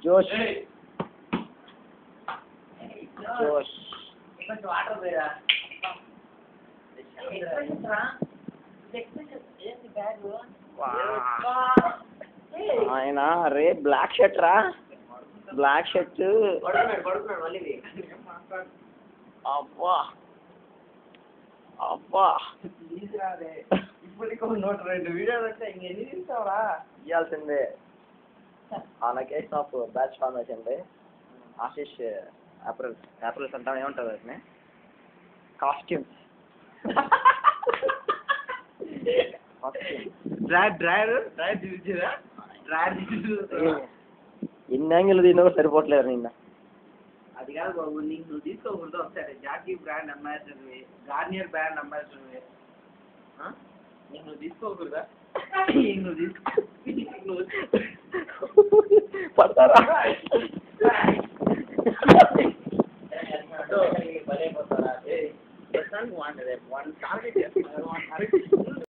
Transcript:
జోష్ జోష్ ఆయన రే బ్లాక్ షర్ట్ రా బ్లాక్ షర్ట్ అబ్బా అబ్బా ఇప్పుడు 102 వీడియోలు అంటే ఇంకెన్ని తీస్తావరా ఇవ్వాల్సిందే on occasion of batch formation day Ashish ఏప్రిల్స్ అంటాం ఏమంటారు వాటిని కాస్ట్యూమ్స్ డ్రైవర్ చూసిరా ఎన్ని యాంగిల్ దీని కూడా సరిపోవట్లేదు నిన్న అది కాదు బాబు నీకు నువ్వు తీసుకోకూడదు ఒకసారి Jockey brand ambassador Garnier brand ambassador నీకు నువ్వు తీసుకోకూడదా నువ్వు పడతారా భలే పోతారా వన్ టార్గెట్